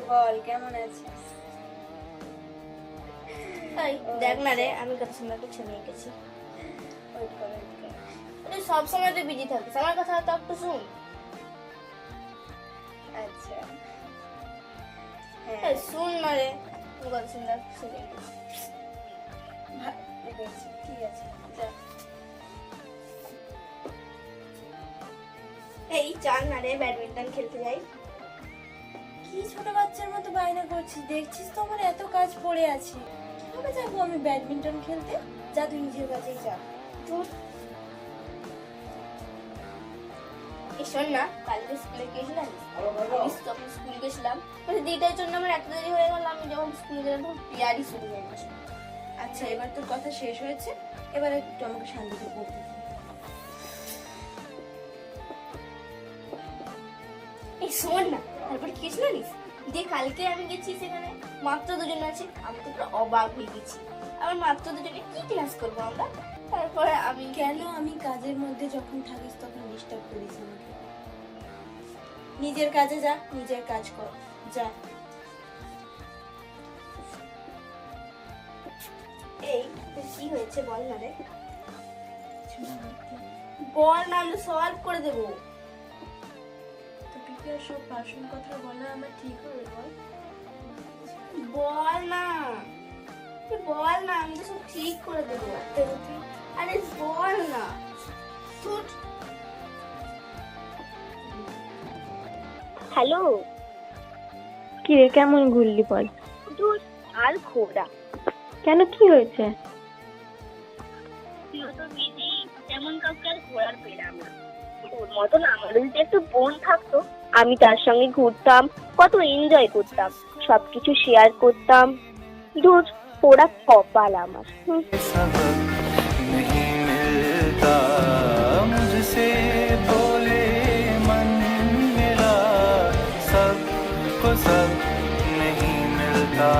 বল কেমন আছিস? এই দেখ না রে, আমি কত সুন্দর একটা ছবি এঁকেছি। ওয়েট কর ওয়েট কর। তুই সবসময় তুই বিজি থাকিস, আমার কথা তো একটু শুন। আচ্ছা এই হ্যাঁ শুন না রে, আমি কত সুন্দর একটা ছবি এঁকেছি। দেখেছি, ঠিক আছে যা। এই চল না রে, ব্যাডমিন্টন খেলতে যাই। কি ছোট বাচ্চার মতো বায়না করছিস? দেখছিস তো আমার এত কাজ পড়ে আছে, কিভাবে যাবো আমি ব্যাডমিন্টন খেলতে? যা তুই নিজের কাছেই যা। ধুর। এই শোন না, কালকে স্কুলে গেছিলাম, আমি যখন স্কুল গেছিলাম দিদিটার জন্য আমার এত দেরি হয়ে গেল। আমি যখন স্কুলে গেলাম তখন পিয়ারি শুরু হয়ে গেছে। আচ্ছা এবার তোর কথা শেষ হয়েছে, এবার একটু আমাকে শান্তিতে পড়তে দে। এই শোন না, তারপরে কি জানিস, যে কালকে আমি গেছি সেখানে মাত্র দুজন আছে, আমি তো পুরো অবাক হয়ে গেছি। আমার মাত্র দুজনে কি ক্লাস করবো আমরা? তারপরে আমি কেন আমি কাজের মধ্যে যখন থাকিস তখন ডিস্টার্ব করিস আমাকে? নিজের কাজে যা, নিজের কাজ কর যা। এই তোর কি হয়েছে বল না রে, বল না, আমি সলভ করে দেবো। তোকে কি আর সব পার্সোনাল কথা বলা আমার ঠিক হবে বল? বল না, তুই বল না, আমি তো সব ঠিক করে দেবো। আরে বল না। ছুট। হ্যালো, কি রে, কেমন ঘুরলি বল? দূর আর ঘোরা। কেন, কি হয়েছে? তুইও তো বিজি, তেমন কাউকে আর ঘোরার পেলাম না। তোর মতন আমারও যদি একটা বোন থাকতো, আমি তার সঙ্গে ঘুরতাম, কত এনজয় করতাম, সবকিছু শেয়ার করতাম। দূর, ওরা কপাল আমার। सबक नहीं मिलता मुझसे बोले मन मेरा, सबको सब नहीं मिलता।